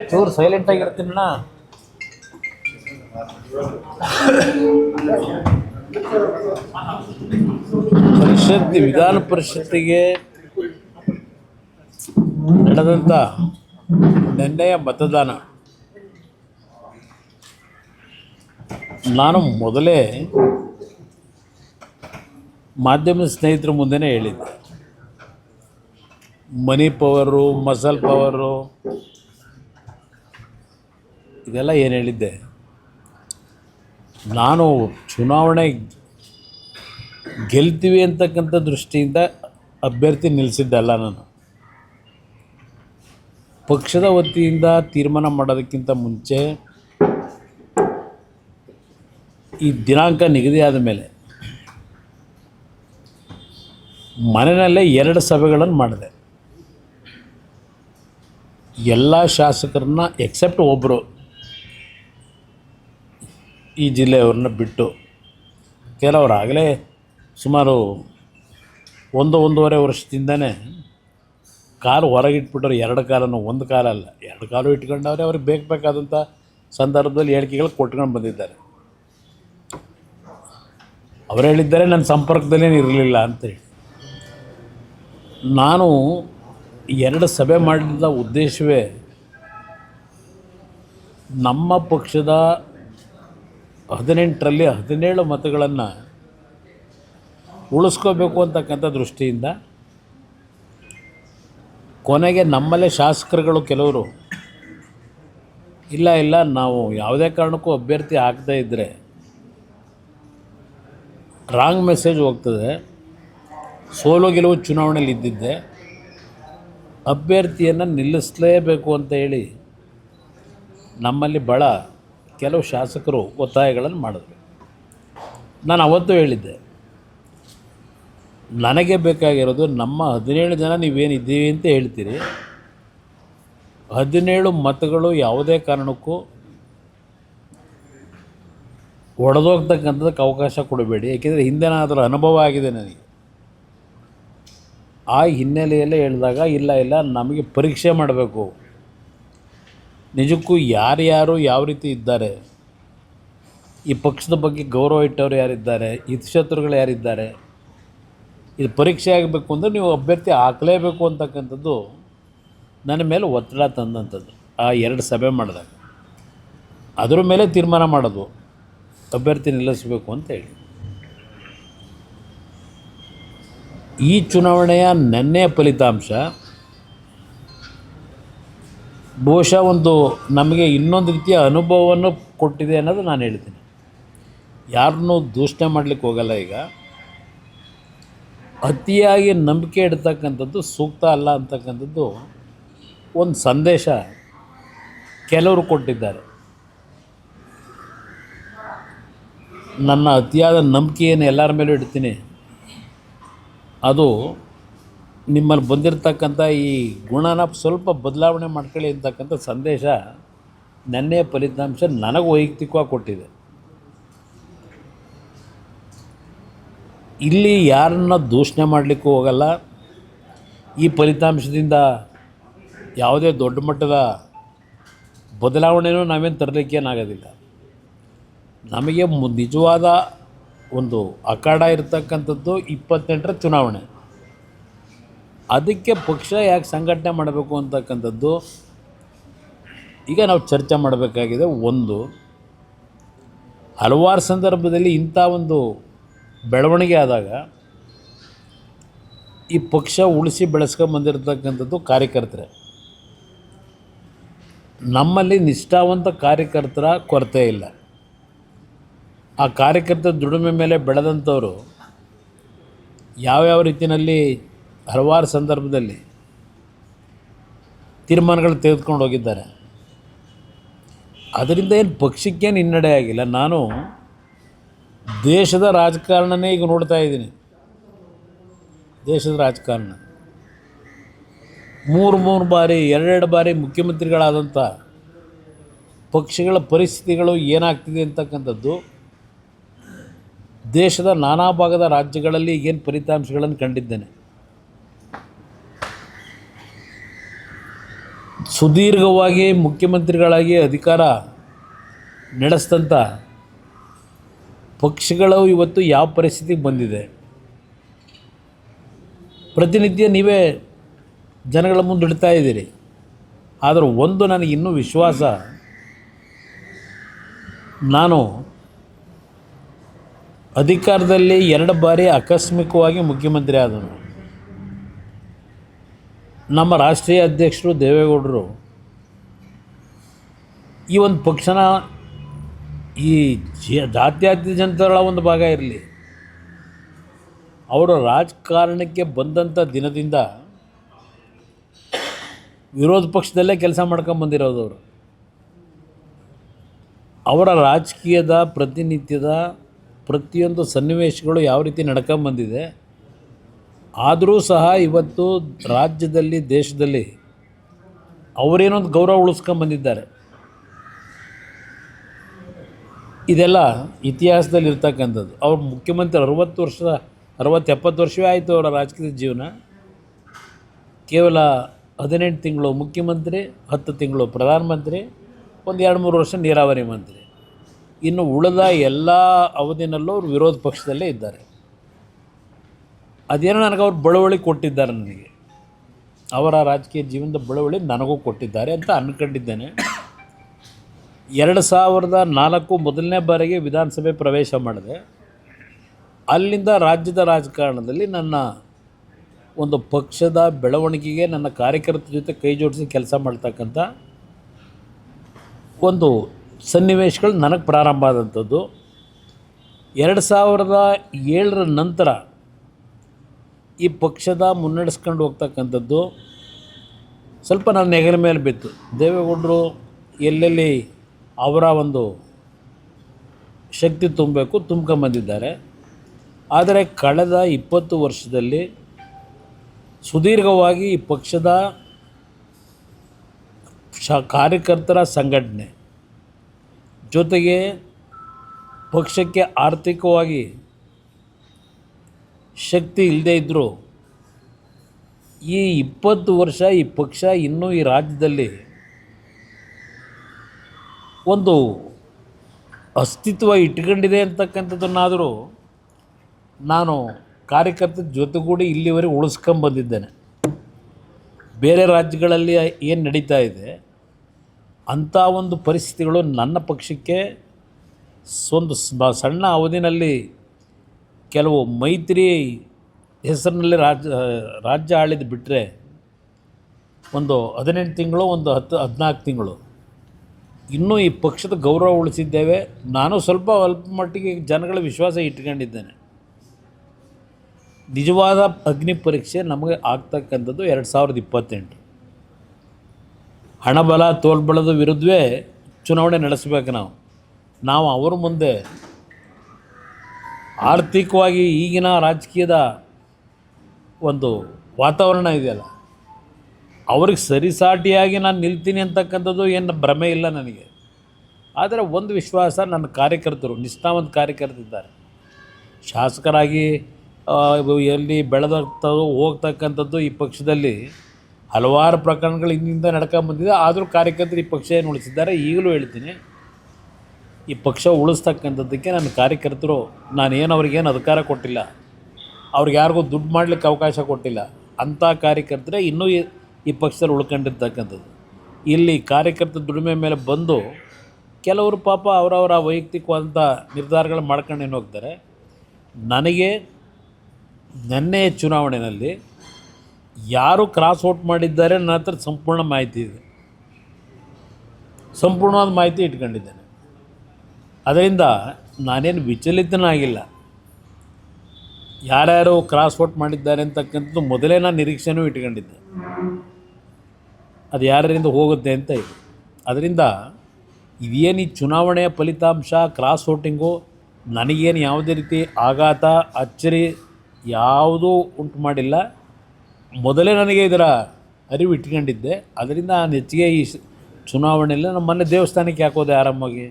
ಚೂರು ಸೈಲೆಂಟ್ ಆಗಿರ್ತೀನಣ್ಣ. ವಿಧಾನ ಪರಿಷತ್ತಿಗೆ ನಡೆದಂಥ ನಿನ್ನೆಯ ಮತದಾನ ನಾನು ಮೊದಲೇ ಮಾಧ್ಯಮದ ಸ್ನೇಹಿತರ ಮುಂದೆನೇ ಹೇಳಿದ್ದೆ. ಮನಿ ಪವರು, ಮಸಲ್ ಪವರು ಇದೆಲ್ಲ ಏನು ಹೇಳಿದ್ದೆ. ನಾನು ಚುನಾವಣೆ ಗೆಲ್ತೀವಿ ಅಂತಕ್ಕಂಥ ದೃಷ್ಟಿಯಿಂದ ಅಭ್ಯರ್ಥಿ ನಿಲ್ಲಿಸಿದ್ದಲ್ಲ. ನಾನು ಪಕ್ಷದ ವತಿಯಿಂದ ತೀರ್ಮಾನ ಮಾಡೋದಕ್ಕಿಂತ ಮುಂಚೆ ಈ ದಿನಾಂಕ ನಿಗದಿಯಾದ ಮೇಲೆ ಮನೆಯಲ್ಲೇ 2 ಸಭೆಗಳನ್ನು ಮಾಡಿದೆ. ಎಲ್ಲ ಶಾಸಕರನ್ನ ಎಕ್ಸೆಪ್ಟ್ ಒಬ್ಬರು, ಈ ಜಿಲ್ಲೆಯವ್ರನ್ನ ಬಿಟ್ಟು ಕೆಲವರು ಆಗಲೇ ಸುಮಾರು 1-1.5 ವರ್ಷದಿಂದನೇ ಕಾಲು ಹೊರಗಿಟ್ಬಿಟ್ಟವ್ರು. 2 ಕಾಲನ್ನು, 1 ಕಾಲಲ್ಲ 2 ಕಾಲು ಇಟ್ಕೊಂಡವ್ರೆ. ಅವ್ರಿಗೆ ಬೇಕಾದಂಥ ಸಂದರ್ಭದಲ್ಲಿ ಹೇಳಿಕೆಗಳು ಕೊಟ್ಕೊಂಡು ಬಂದಿದ್ದಾರೆ. ಅವರು ಹೇಳಿದ್ದಾರೆ ನನ್ನ ಸಂಪರ್ಕದಲ್ಲೇನು ಇರಲಿಲ್ಲ ಅಂತೇಳಿ. ನಾನು 2 ಸಭೆ ಮಾಡಿದ ಉದ್ದೇಶವೇ ನಮ್ಮ ಪಕ್ಷದ 18ರಲ್ಲಿ 17 ಮತಗಳನ್ನು ಉಳಿಸ್ಕೋಬೇಕು ಅಂತಕ್ಕಂಥ ದೃಷ್ಟಿಯಿಂದ. ಕೊನೆಗೆ ನಮ್ಮಲ್ಲೇ ಶಾಸಕರುಗಳು ಕೆಲವರು ಇಲ್ಲ ನಾವು ಯಾವುದೇ ಕಾರಣಕ್ಕೂ ಅಭ್ಯರ್ಥಿ ಹಾಕದೇ ಇದ್ದರೆ ರಾಂಗ್ ಮೆಸೇಜ್ ಹೋಗ್ತದೆ, ಸೋಲು ಗೆಲುವು ಚುನಾವಣೆಯಲ್ಲಿ ಇದ್ದಿದ್ದೆ, ಅಭ್ಯರ್ಥಿಯನ್ನು ನಿಲ್ಲಿಸಲೇಬೇಕು ಅಂತ ಹೇಳಿ ನಮ್ಮಲ್ಲಿ ಭಾಳ ಕೆಲವು ಶಾಸಕರು ಒತ್ತಾಯಗಳನ್ನು ಮಾಡಿದ್ರು. ನಾನು ಅವತ್ತು ಹೇಳಿದ್ದೆ, ನನಗೆ ಬೇಕಾಗಿರೋದು ನಮ್ಮ 17 ಜನ ನೀವೇನಿದ್ದೀವಿ ಅಂತ ಹೇಳ್ತೀರಿ, 17 ಮತಗಳು ಯಾವುದೇ ಕಾರಣಕ್ಕೂ ಒಡೆದೋಗ್ತಕ್ಕಂಥದ್ದಕ್ಕೆ ಅವಕಾಶ ಕೊಡಬೇಡಿ. ಏಕೆಂದರೆ ಹಿಂದೆ ಅದರ ಅನುಭವ ಆಗಿದೆ ನನಗೆ. ಆ ಹಿನ್ನೆಲೆಯಲ್ಲೇ ಹೇಳಿದಾಗ ಇಲ್ಲ ನಮಗೆ ಪರೀಕ್ಷೆ ಮಾಡಬೇಕು, ನಿಜಕ್ಕೂ ಯಾರ್ಯಾರು ಯಾವ ರೀತಿ ಇದ್ದಾರೆ, ಈ ಪಕ್ಷದ ಬಗ್ಗೆ ಗೌರವ ಇಟ್ಟವರು ಯಾರಿದ್ದಾರೆ, ಹಿತಶತ್ರುಗಳು ಯಾರಿದ್ದಾರೆ, ಇದು ಪರೀಕ್ಷೆ ಆಗಬೇಕು ಅಂದರೆ ನೀವು ಅಭ್ಯರ್ಥಿ ಹಾಕಲೇಬೇಕು ಅಂತಕ್ಕಂಥದ್ದು ನನ್ನ ಮೇಲೆ ಒತ್ತಡ ತಂದಂಥದ್ದು. ಆ 2 ಸಭೆ ಮಾಡಿದಾಗ ಅದರ ಮೇಲೆ ತೀರ್ಮಾನ ಮಾಡೋದು ಅಭ್ಯರ್ಥಿ ನಿಲ್ಲಿಸಬೇಕು ಅಂತ ಹೇಳಿ. ಈ ಚುನಾವಣೆಯ ನೆನ್ನೆಯ ಫಲಿತಾಂಶ ಬಹುಶಃ ಒಂದು ನಮಗೆ ಇನ್ನೊಂದು ರೀತಿಯ ಅನುಭವವನ್ನು ಕೊಟ್ಟಿದೆ ಅನ್ನೋದು ನಾನು ಹೇಳ್ತೀನಿ. ಯಾರನ್ನೂ ದೂಷಣೆ ಮಾಡಲಿಕ್ಕೆ ಹೋಗಲ್ಲ. ಈಗ ಅತಿಯಾಗಿ ನಂಬಿಕೆ ಇಡ್ತಕ್ಕಂಥದ್ದು ಸೂಕ್ತ ಅಲ್ಲ ಅಂತಕ್ಕಂಥದ್ದು ಒಂದು ಸಂದೇಶ ಕೆಲವರು ಕೊಟ್ಟಿದ್ದಾರೆ. ನನ್ನ ಅತಿಯಾದ ನಂಬಿಕೆಯನ್ನು ಎಲ್ಲರ ಮೇಲೂ ಇಡ್ತೀನಿ, ಅದು ನಿಮ್ಮಲ್ಲಿ ಬಂದಿರತಕ್ಕಂಥ ಈ ಗುಣನ ಸ್ವಲ್ಪ ಬದಲಾವಣೆ ಮಾಡ್ಕೊಳ್ಳಿ ಅಂತಕ್ಕಂಥ ಸಂದೇಶ ನೆನ್ನೆಯ ಫಲಿತಾಂಶ ನನಗೆ ವೈಯಕ್ತಿಕವಾಗಿ ಕೊಟ್ಟಿದೆ. ಇಲ್ಲಿ ಯಾರನ್ನ ದೂಷಣೆ ಮಾಡಲಿಕ್ಕೂ ಹೋಗಲ್ಲ. ಈ ಫಲಿತಾಂಶದಿಂದ ಯಾವುದೇ ದೊಡ್ಡ ಮಟ್ಟದ ಬದಲಾವಣೆಯೂ ನಾವೇನು ತರಲಿಕ್ಕೇನಾಗೋದಿಲ್ಲ. ನಮಗೆ ನಿಜವಾದ ಒಂದು ಅಖಾಡ ಇರತಕ್ಕಂಥದ್ದು 28ರ ಚುನಾವಣೆ. ಅದಕ್ಕೆ ಪಕ್ಷ ಯಾಕೆ ಸಂಘಟನೆ ಮಾಡಬೇಕು ಅಂತಕ್ಕಂಥದ್ದು ಈಗ ನಾವು ಚರ್ಚೆ ಮಾಡಬೇಕಾಗಿದೆ. ಹಲವಾರು ಸಂದರ್ಭದಲ್ಲಿ ಇಂಥ ಒಂದು ಬೆಳವಣಿಗೆ ಆದಾಗ ಈ ಪಕ್ಷ ಉಳಿಸಿ ಬೆಳೆಸ್ಕೊಂಬಂದಿರತಕ್ಕಂಥದ್ದು ಕಾರ್ಯಕರ್ತರೇ. ನಮ್ಮಲ್ಲಿ ನಿಷ್ಠಾವಂತ ಕಾರ್ಯಕರ್ತರ ಕೊರತೆ ಇಲ್ಲ. ಆ ಕಾರ್ಯಕರ್ತರ ದುಡಿಮೆ ಮೇಲೆ ಬೆಳೆದಂಥವರು ಯಾವ್ಯಾವ ರೀತಿಯಲ್ಲಿ ಹಲವಾರು ಸಂದರ್ಭದಲ್ಲಿ ತೀರ್ಮಾನಗಳು ತೆಗೆದುಕೊಂಡು ಹೋಗಿದ್ದಾರೆ. ಅದರಿಂದ ಏನು ಪಕ್ಷಕ್ಕೇನು ಹಿನ್ನಡೆ ಆಗಿಲ್ಲ. ನಾನು ದೇಶದ ರಾಜಕಾರಣನೇ ಈಗ ನೋಡ್ತಾ ಇದ್ದೀನಿ. ದೇಶದ ರಾಜಕಾರಣ 3 ಬಾರಿ 2 ಬಾರಿ ಮುಖ್ಯಮಂತ್ರಿಗಳಾದಂಥ ಪಕ್ಷಗಳ ಪರಿಸ್ಥಿತಿಗಳು ಏನಾಗ್ತಿದೆ ಅಂತಕ್ಕಂಥದ್ದು ದೇಶದ ನಾನಾ ಭಾಗದ ರಾಜ್ಯಗಳಲ್ಲಿ ಈಗೇನು ಫಲಿತಾಂಶಗಳನ್ನು ಕಂಡಿದ್ದೇನೆ. ಸುದೀರ್ಘವಾಗಿ ಮುಖ್ಯಮಂತ್ರಿಗಳಾಗಿ ಅಧಿಕಾರ ನಡೆಸಿದಂಥ ಪಕ್ಷಗಳು ಇವತ್ತು ಯಾವ ಪರಿಸ್ಥಿತಿಗೆ ಬಂದಿದೆ, ಪ್ರತಿನಿತ್ಯ ನೀವೇ ಜನಗಳ ಮುಂದೆ ಇಡ್ತಾ ಇದ್ದೀರಿ. ಆದರೆ ಒಂದು ನನಗೆ ಇನ್ನೂ ವಿಶ್ವಾಸ, ನಾನು ಅಧಿಕಾರದಲ್ಲಿ 2 ಬಾರಿ ಆಕಸ್ಮಿಕವಾಗಿ ಮುಖ್ಯಮಂತ್ರಿ ಆದನು. ನಮ್ಮ ರಾಷ್ಟ್ರೀಯ ಅಧ್ಯಕ್ಷರು ದೇವೇಗೌಡರು ಈ ಒಂದು ಪಕ್ಷನ ಈ ಜಾತ್ಯತೀತ ಜನತೆಗಳ ಒಂದು ಭಾಗ ಇರಲಿ, ಅವರು ರಾಜಕಾರಣಕ್ಕೆ ಬಂದಂಥ ದಿನದಿಂದ ವಿರೋಧ ಪಕ್ಷದಲ್ಲೇ ಕೆಲಸ ಮಾಡ್ಕೊಂಬಂದಿರೋದು. ಅವರ ರಾಜಕೀಯದ ಪ್ರತಿನಿತ್ಯದ ಪ್ರತಿಯೊಂದು ಸನ್ನಿವೇಶಗಳು ಯಾವ ರೀತಿ ನಡ್ಕೊಂಬಂದಿದೆ, ಆದರೂ ಸಹ ಇವತ್ತು ರಾಜ್ಯದಲ್ಲಿ ದೇಶದಲ್ಲಿ ಅವರೇನೊಂದು ಗೌರವ ಉಳಿಸ್ಕೊಂಬಂದಿದ್ದಾರೆ. ಇದೆಲ್ಲ ಇತಿಹಾಸದಲ್ಲಿ ಇರ್ತಕ್ಕಂಥದ್ದು. ಅವ್ರು ಮುಖ್ಯಮಂತ್ರಿ 60-70 ವರ್ಷವೇ ಆಯಿತು ಅವರ ರಾಜಕೀಯ ಜೀವನ. ಕೇವಲ 18 ತಿಂಗಳು ಮುಖ್ಯಮಂತ್ರಿ, 10 ತಿಂಗಳು ಪ್ರಧಾನಮಂತ್ರಿ, ಒಂದು 2-3 ವರ್ಷ ನೀರಾವರಿ ಮಂತ್ರಿ. ಇನ್ನು ಉಳಿದ ಎಲ್ಲ ಅವಧಿನಲ್ಲೂ ಅವರು ವಿರೋಧ ಪಕ್ಷದಲ್ಲೇ ಇದ್ದಾರೆ. ಅದೇನೋ ನನಗೆ ಅವ್ರು ಬಳುವಳಿ ಕೊಟ್ಟಿದ್ದಾರೆ, ನನಗೆ ಅವರ ರಾಜಕೀಯ ಜೀವನದ ಬಳುವಳಿ ನನಗೂ ಕೊಟ್ಟಿದ್ದಾರೆ ಅಂತ ಅಂದ್ಕೊಂಡಿದ್ದೇನೆ. 2004 ಮೊದಲನೇ ಬಾರಿಗೆ ವಿಧಾನಸಭೆ ಪ್ರವೇಶ ಮಾಡಿದೆ. ಅಲ್ಲಿಂದ ರಾಜ್ಯದ ರಾಜಕಾರಣದಲ್ಲಿ ನನ್ನ ಒಂದು ಪಕ್ಷದ ಬೆಳವಣಿಗೆಗೆ ನನ್ನ ಕಾರ್ಯಕರ್ತರ ಜೊತೆ ಕೈ ಜೋಡಿಸಿ ಕೆಲಸ ಮಾಡ್ತಕ್ಕಂಥ ಒಂದು ಸನ್ನಿವೇಶಗಳು ನನಗೆ ಪ್ರಾರಂಭ ಆದಂಥದ್ದು. 2007 ನಂತರ ಈ ಪಕ್ಷದ ಮುನ್ನಡೆಸ್ಕೊಂಡು ಹೋಗ್ತಕ್ಕಂಥದ್ದು ಸ್ವಲ್ಪ ನನ್ನ ಹೆಗಲ ಮೇಲೆ ಬಿತ್ತು. ದೇವೇಗೌಡರು ಎಲ್ಲೆಲ್ಲಿ ಅವರ ಒಂದು ಶಕ್ತಿ ತುಂಬಬೇಕು ತುಂಬ್ಕೊಂಬಂದಿದ್ದಾರೆ. ಆದರೆ ಕಳೆದ 20 ವರ್ಷದಲ್ಲಿ ಸುದೀರ್ಘವಾಗಿ ಈ ಪಕ್ಷದ ಕಾರ್ಯಕರ್ತರ ಸಂಘಟನೆ ಜೊತೆಗೆ ಪಕ್ಷಕ್ಕೆ ಆರ್ಥಿಕವಾಗಿ ಶಕ್ತಿ ಇಲ್ಲದೇ ಇದ್ದರೂ ಈ 20 ವರ್ಷ ಈ ಪಕ್ಷ ಇನ್ನೂ ಈ ರಾಜ್ಯದಲ್ಲಿ ಒಂದು ಅಸ್ತಿತ್ವ ಇಟ್ಕೊಂಡಿದೆ ಅಂತಕ್ಕಂಥದ್ದನ್ನಾದರೂ ನಾನು ಕಾರ್ಯಕರ್ತರ ಜೊತೆಗೂಡಿ ಇಲ್ಲಿವರೆಗೆ ಉಳಿಸ್ಕೊಂಬಂದಿದ್ದೇನೆ. ಬೇರೆ ರಾಜ್ಯಗಳಲ್ಲಿ ಏನು ನಡೀತಾ ಇದೆ ಅಂಥ ಒಂದು ಪರಿಸ್ಥಿತಿಗಳು ನನ್ನ ಪಕ್ಷಕ್ಕೆ ಒಂದು ಸಣ್ಣ ಅವಧಿನಲ್ಲಿ ಕೆಲವು ಮೈತ್ರಿ ಹೆಸರಿನಲ್ಲಿ ರಾಜ್ಯ ಆಳಿದ್ದು ಬಿಟ್ಟರೆ ಒಂದು 18 ತಿಂಗಳು, ಒಂದು 14 ತಿಂಗಳು ಇನ್ನೂ ಈ ಪಕ್ಷದ ಗೌರವ ಉಳಿಸಿದ್ದೇವೆ. ನಾನು ಸ್ವಲ್ಪ ಅಲ್ಪ ಮಟ್ಟಿಗೆ ಜನಗಳ ವಿಶ್ವಾಸ ಇಟ್ಕೊಂಡಿದ್ದೇನೆ. ನಿಜವಾದ ಅಗ್ನಿ ಪರೀಕ್ಷೆ ನಮಗೆ ಆಗ್ತಕ್ಕಂಥದ್ದು 2028. ಹಣಬಲ ತೋಳ್ಬಲದ ವಿರುದ್ಧವೇ ಚುನಾವಣೆ ನಡೆಸಬೇಕು. ನಾವು ಅವ್ರ ಮುಂದೆ ಆರ್ಥಿಕವಾಗಿ ಈಗಿನ ರಾಜಕೀಯದ ಒಂದು ವಾತಾವರಣ ಇದೆಯಲ್ಲ, ಅವ್ರಿಗೆ ಸರಿಸಾಟಿಯಾಗಿ ನಾನು ನಿಲ್ತೀನಿ ಅಂತಕ್ಕಂಥದ್ದು ಏನು ಭ್ರಮೆ ಇಲ್ಲ ನನಗೆ. ಆದರೆ ಒಂದು ವಿಶ್ವಾಸ, ನನ್ನ ಕಾರ್ಯಕರ್ತರು ನಿಷ್ಠಾವಂತ ಕಾರ್ಯಕರ್ತರಿದ್ದಾರೆ. ಶಾಸಕರಾಗಿ ಎಲ್ಲಿ ಹೋಗ್ತಕ್ಕಂಥದ್ದು ಈ ಪಕ್ಷದಲ್ಲಿ ಹಲವಾರು ಪ್ರಕರಣಗಳು ಹಿಂದಿಂದ ನಡ್ಕೊಂಬಂದಿದೆ. ಆದರೂ ಕಾರ್ಯಕರ್ತರು ಈ ಪಕ್ಷ ಏನು ಉಳಿಸಿದ್ದಾರೆ. ಈಗಲೂ ಹೇಳ್ತೀನಿ, ಈ ಪಕ್ಷ ಉಳಿಸ್ತಕ್ಕಂಥದ್ದಕ್ಕೆ ನನ್ನ ಕಾರ್ಯಕರ್ತರು, ನಾನೇನು ಅವ್ರಿಗೇನು ಅಧಿಕಾರ ಕೊಟ್ಟಿಲ್ಲ, ಅವ್ರಿಗೆ ಯಾರಿಗೂ ದುಡ್ಡು ಮಾಡಲಿಕ್ಕೆ ಅವಕಾಶ ಕೊಟ್ಟಿಲ್ಲ. ಅಂಥ ಕಾರ್ಯಕರ್ತರೇ ಇನ್ನೂ ಈ ಪಕ್ಷದಲ್ಲಿ ಉಳ್ಕೊಂಡಿರ್ತಕ್ಕಂಥದ್ದು. ಇಲ್ಲಿ ಕಾರ್ಯಕರ್ತರ ದುಡಿಮೆ ಮೇಲೆ ಬಂದು ಕೆಲವರು ಪಾಪ ಅವರವರ ವೈಯಕ್ತಿಕವಾದಂಥ ನಿರ್ಧಾರಗಳು ಮಾಡ್ಕೊಂಡು ಏನು ಹೋಗ್ತಾರೆ. ನನಗೆ ನೆನ್ನೆ ಚುನಾವಣೆಯಲ್ಲಿ ಯಾರು ಕ್ರಾಸ್ ಔಟ್ ಮಾಡಿದ್ದಾರೆ ನನ್ನ ಹತ್ರ ಸಂಪೂರ್ಣ ಮಾಹಿತಿ ಇದೆ, ಸಂಪೂರ್ಣವಾದ ಮಾಹಿತಿ ಇಟ್ಕೊಂಡಿದ್ದೇನೆ. ಅದರಿಂದ ನಾನೇನು ವಿಚಲಿತನಾಗಿಲ್ಲ. ಯಾರ್ಯಾರು ಕ್ರಾಸ್ ಔಟ್ ಮಾಡಿದ್ದಾರೆ ಅಂತಕ್ಕಂಥದ್ದು ಮೊದಲೇ ನಾನು ನಿರೀಕ್ಷೆನೂ ಇಟ್ಕೊಂಡಿದ್ದೆ, ಅದು ಯಾರಿಂದ ಹೋಗುತ್ತೆ ಅಂತ ಇದೆ. ಅದರಿಂದ ಇದೇನು ಈ ಚುನಾವಣೆಯ ಫಲಿತಾಂಶ, ಕ್ರಾಸ್ ವೋಟಿಂಗು ನನಗೇನು ಯಾವುದೇ ರೀತಿ ಆಘಾತ, ಅಚ್ಚರಿ ಯಾವುದೂ ಉಂಟು ಮಾಡಿಲ್ಲ. ಮೊದಲೇ ನನಗೆ ಇದರ ಅರಿವು ಇಟ್ಕೊಂಡಿದ್ದೆ. ಅದರಿಂದ ನಾನು ಹೆಚ್ಚಿಗೆ ಈ ಚುನಾವಣೆಯಲ್ಲಿ ನಮ್ಮ ಮನೆ ದೇವಸ್ಥಾನಕ್ಕೆ ಹಾಕೋದೆ ಆರಾಮಾಗಿ.